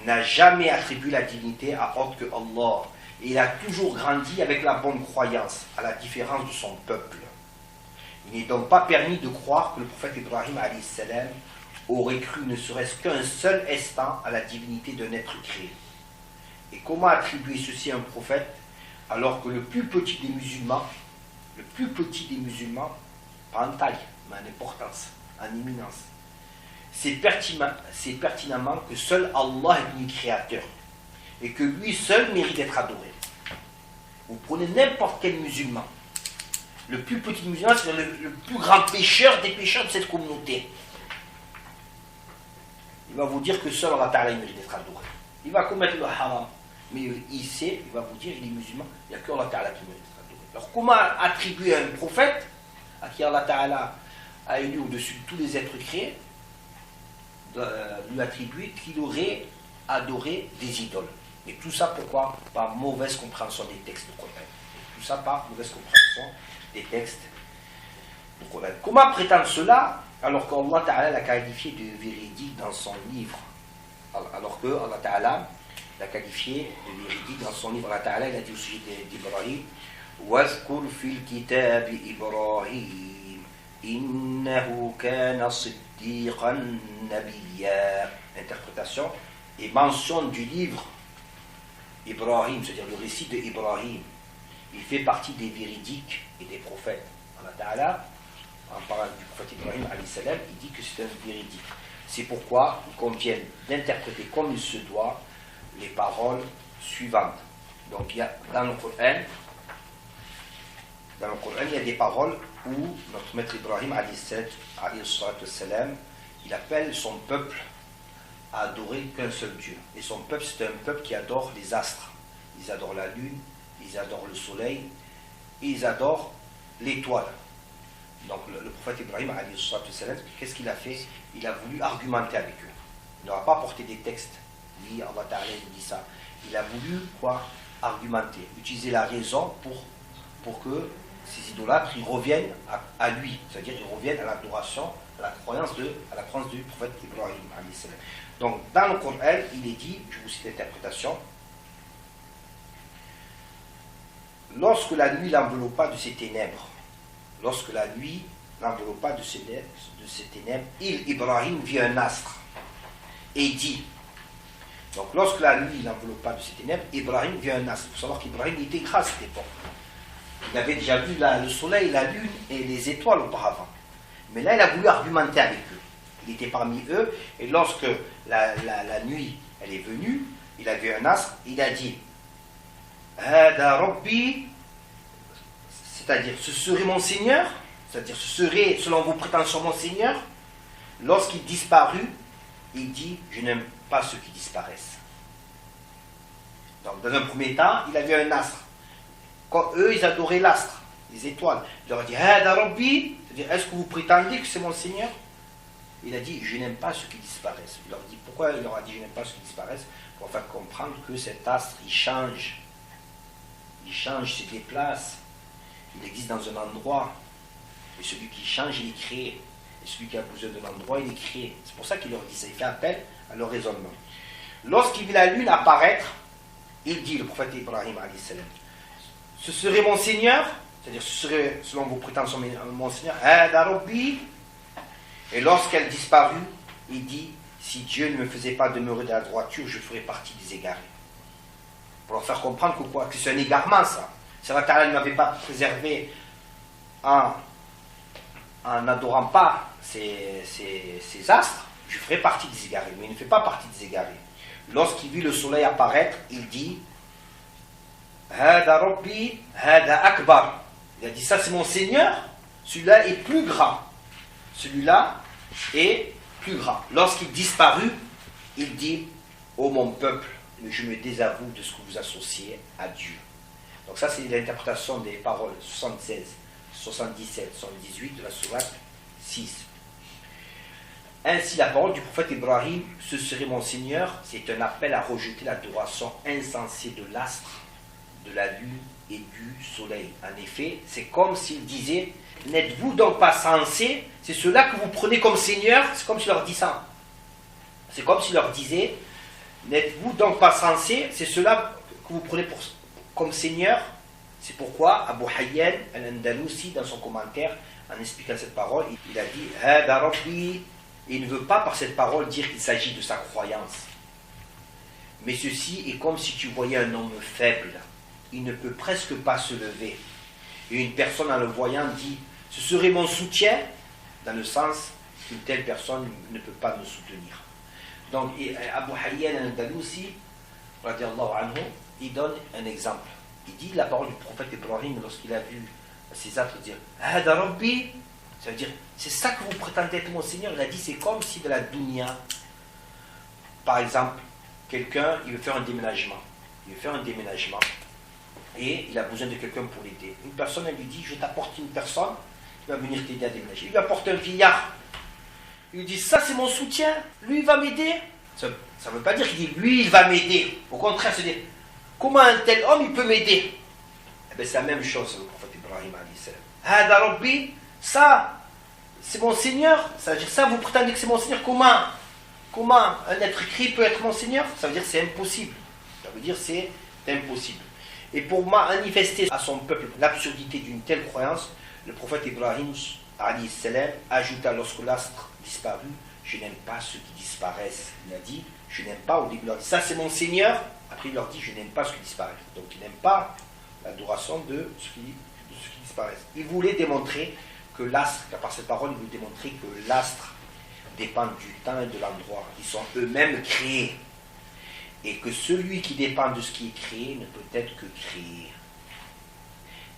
n'a jamais attribué la divinité à autre que Allah. Et il a toujours grandi avec la bonne croyance, à la différence de son peuple. Il n'est donc pas permis de croire que le prophète Ibrahim alayhi salam aurait cru ne serait-ce qu'un seul instant à la divinité d'un être créé. Et comment attribuer ceci à un prophète alors que le plus petit des musulmans, pas en taille, mais en importance, en imminence, c'est pertinemment que seul Allah est l'unique créateur et que lui seul mérite d'être adoré. Vous prenez n'importe quel musulman, le plus petit musulman, c'est le plus grand pécheur des pécheurs de cette communauté. Il va vous dire que seul Allah Ta'ala mérite d'être adoré. Il va commettre le haram, mais il va vous dire, il est musulman, il n'y a que Allah Ta'ala qui mérite d'être adoré. Alors comment attribuer à un prophète, à qui Allah Ta'ala a élu au-dessus de tous les êtres créés, lui attribuer qu'il aurait adoré des idoles? Et tout ça pourquoi? Par mauvaise compréhension des textes du Coran. Tout ça par mauvaise compréhension des textes du Coran. Comment prétendre cela alors qu'Allah Ta'ala l'a qualifié de véridique dans son livre? Alors que Allah Ta'ala l'a qualifié de véridique dans son livre. Allah Ta'ala il a dit au sujet d'Ibrahim: وَاذْكُرْ فِي الْكِتَابِ إِبْرَاهِيمَ إِنَّهُ كَانَ صِدِّيقًا نَبِيًّا. Interprétation et mention du livre Ibrahim, c'est-à-dire le récit de Ibrahim. Il fait partie des véridiques et des prophètes. Allah Ta'ala, en parlant du prophète Ibrahim, il dit que c'est un véridique. C'est pourquoi il convient d'interpréter comme il se doit les paroles suivantes. Donc il y a, dans le Coran, il y a des paroles où notre maître Ibrahim, il appelle son peuple à adorer qu'un seul Dieu. Et son peuple, c'est un peuple qui adore les astres. Ils adorent la lune, ils adorent le soleil, et ils adorent l'étoile. Donc le prophète Ibrahim, qu'est-ce qu'il a fait? Il a voulu argumenter avec eux. Il n'aura pas apporté des textes. Ni Allah Ta'ala dit ça. Il a voulu quoi? Argumenter, utiliser la raison pour que ces idolâtres ils reviennent à lui, c'est-à-dire ils reviennent à l'adoration, à la croyance du prophète Ibrahim. Donc dans le Coran, il est dit, je vous cite l'interprétation: lorsque la nuit l'enveloppa de ses ténèbres, Ibrahim vit un astre et dit. Donc lorsque la nuit l'enveloppa de ses ténèbres, Ibrahim vit un astre. Il faut savoir qu'Ibrahim était grand à cette époque. Il avait déjà vu le soleil, la lune et les étoiles auparavant. Mais là, il a voulu argumenter avec eux. Il était parmi eux, et lorsque la nuit elle est venue, il a vu un astre, il a dit Hada Rabbi, c'est-à-dire ce serait mon Seigneur, c'est-à-dire ce serait selon vos prétentions mon Seigneur. Lorsqu'il disparut, il dit je n'aime pas ceux qui disparaissent. Donc dans un premier temps, il avait un astre. Quand eux, ils adoraient l'astre, les étoiles. Il leur a dit Hada Rabbi, c'est-à-dire est-ce que vous prétendez que c'est mon Seigneur? Il a dit je n'aime pas ceux qui disparaissent. Il leur dit pourquoi il leur a dit je n'aime pas ceux qui disparaissent? Pour faire comprendre que cet astre il change, se déplace, il existe dans un endroit, et celui qui change il est créé, et celui qui a besoin d'un endroit il est créé. C'est pour ça qu'il leur dit ça, il fait appel à leur raisonnement. Lorsqu'il vit la lune apparaître, il dit, le prophète Ibrahim ce serait mon Seigneur, c'est-à-dire ce serait selon vos prétentions mon Seigneur, Hada Rabbi. Et lorsqu'elle disparut, il dit si Dieu ne me faisait pas demeurer dans la droiture, je ferais partie des égarés. Pour leur faire comprendre que c'est un égarement ça. Si Allah Ta'ala ne m'avait pas préservé en n'adorant pas ces astres, je ferais partie des égarés. Mais il ne fait pas partie des égarés. Lorsqu'il vit le soleil apparaître, il dit Hada Rabbi, Hada Akbar. Il a dit ça c'est mon Seigneur, celui-là est plus grand. Celui-là est plus grand. Lorsqu'il disparut, il dit ô mon peuple, je me désavoue de ce que vous associez à Dieu. Donc ça c'est l'interprétation des paroles 76, 77, 78 de la sourate 6. Ainsi la parole du prophète Ibrahim, ce serait mon Seigneur, c'est un appel à rejeter l'adoration insensée de l'astre, de la lune et du soleil. En effet, c'est comme s'il disait n'êtes-vous donc pas sensés? C'est cela que vous prenez comme Seigneur. C'est comme s'il leur dit ça. C'est comme s'il leur disait n'êtes-vous donc pas sensés? C'est cela que vous prenez comme Seigneur. C'est pourquoi Abu Hayyan al-Andalusi, dans son commentaire, en expliquant cette parole, il a dit Hada Rabbi. Il ne veut pas par cette parole dire qu'il s'agit de sa croyance. Mais ceci est comme si tu voyais un homme faible. Il ne peut presque pas se lever. Et une personne en le voyant dit ce serait mon soutien, dans le sens qu'une telle personne ne peut pas me soutenir. Donc Abu Hayyan al-Andalusi, il donne un exemple. Il dit la parole du prophète Ibrahim lorsqu'il a vu ses actes dire Hada Rabbi, ça veut dire c'est ça que vous prétendez être mon Seigneur. Il a dit c'est comme si de la dunya, par exemple, quelqu'un il veut faire un déménagement. Et il a besoin de quelqu'un pour l'aider. Une personne, elle lui dit, je t'apporte une personne qui va venir t'aider à déménager. Il lui apporte un vieillard. Il lui dit, ça c'est mon soutien, lui il va m'aider. Ça ne veut pas dire qu'il dit lui il va m'aider. Au contraire, c'est dire comment un tel homme il peut m'aider. Eh bien, c'est la même chose le prophète Ibrahim alayhi salam. Hada Rabbi, ça c'est mon Seigneur. Ça veut dire ça, vous prétendez que c'est mon Seigneur. Comment un être écrit peut être mon Seigneur? Ça veut dire que c'est impossible. Ça veut dire que c'est impossible. Et pour manifester à son peuple l'absurdité d'une telle croyance, le prophète Ibrahim alayhi salam ajouta lorsque l'astre disparut, je n'aime pas ceux qui disparaissent. Il a dit, je n'aime pas, au début il leur dit, ça c'est mon Seigneur. Après il leur dit, je n'aime pas ceux qui disparaissent. Donc il n'aime pas l'adoration de ceux qui disparaissent. Il voulait démontrer que l'astre, car par cette parole, il voulait démontrer que l'astre dépend du temps et de l'endroit. Ils sont eux-mêmes créés. Et que celui qui dépend de ce qui est créé ne peut être que créé.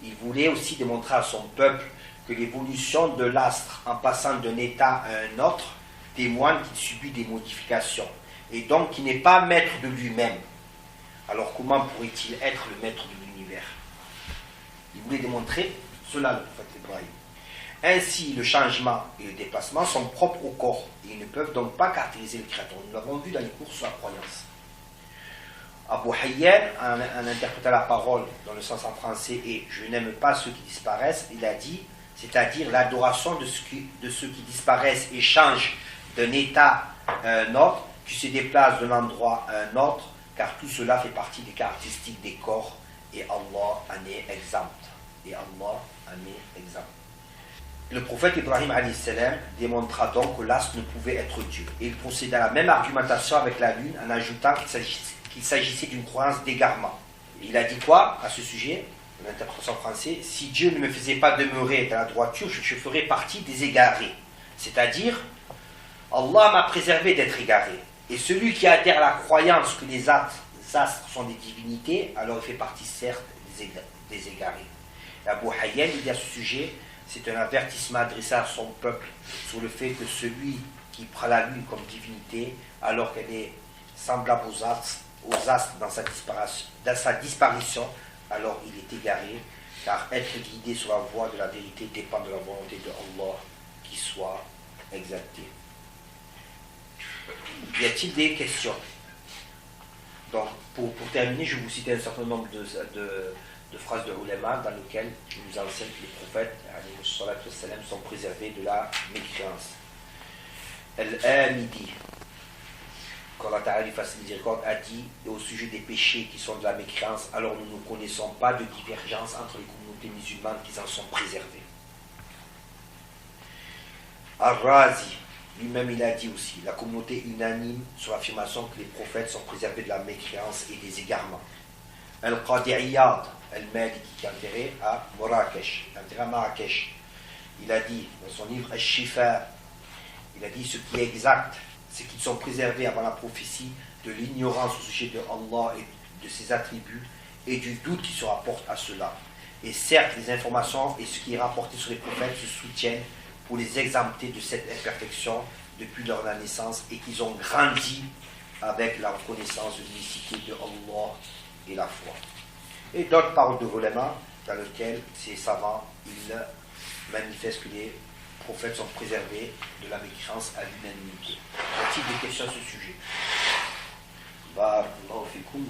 Il voulait aussi démontrer à son peuple que l'évolution de l'astre en passant d'un état à un autre témoigne qu'il subit des modifications et donc qu'il n'est pas maître de lui-même. Alors comment pourrait-il être le maître de l'univers? Il voulait démontrer cela, le prophète Ibrahim. Ainsi, le changement et le déplacement sont propres au corps et ils ne peuvent donc pas caractériser le Créateur. Nous l'avons vu dans les cours sur la croyance. Abu Hayyan, en interprétant la parole dans le sens en français et je n'aime pas ceux qui disparaissent, il a dit, c'est-à-dire l'adoration de ceux qui disparaissent et changent d'un état à un autre, qui se déplacent d'un endroit à un autre, car tout cela fait partie des caractéristiques des corps et Allah en est exempt. Le prophète Ibrahim alayhi salam démontra donc que l'astre ne pouvait être Dieu. Et il procéda à la même argumentation avec la lune en ajoutant qu'il s'agissait d'une croyance d'égarement. Il a dit quoi à ce sujet? L'interprétation française, si Dieu ne me faisait pas demeurer dans la droiture, je ferais partie des égarés. C'est-à-dire, Allah m'a préservé d'être égaré. Et celui qui adhère à la croyance que les astres sont des divinités, alors il fait partie certes des égarés. Abu Hayyan dit à ce sujet, c'est un avertissement adressé à son peuple sur le fait que celui qui prend la lune comme divinité, alors qu'elle est semblable aux astres dans sa disparition, alors il est égaré, car être guidé sur la voie de la vérité dépend de la volonté de Allah qui soit exaltée. Y a-t-il des questions? Donc, pour terminer, je vais vous citer un certain nombre de phrases de ulama dans lesquelles il nous enseigne que les prophètes sont préservés de la mécréance. Al-Amidi, qu'Allah Ta'ala lui fasse miséricorde, a dit au sujet des péchés qui sont de la mécréance, alors nous ne connaissons pas de divergence entre les communautés musulmanes qui en sont préservées. Ar-Razi, lui-même il a dit aussi, la communauté unanime sur l'affirmation que les prophètes sont préservés de la mécréance et des égarements. Al-Qadi'iyad, Al-Maliki, qui est enterré à Marrakech, il a dit dans son livre Al-Shifa, il a dit ce qui est exact, c'est qu'ils sont préservés avant la prophétie de l'ignorance au sujet de Allah et de ses attributs et du doute qui se rapporte à cela. Et certes, les informations et ce qui est rapporté sur les prophètes se soutiennent pour les exempter de cette imperfection depuis leur naissance et qu'ils ont grandi avec la reconnaissance de l'unicité de Allah et la foi. Et d'autres paroles de ulama dans lesquelles ces savants ils manifestent que les prophètes sont préservés de la mécréance à l'unanimité. Y a-t-il des questions à ce sujet? Barakallahu fikum.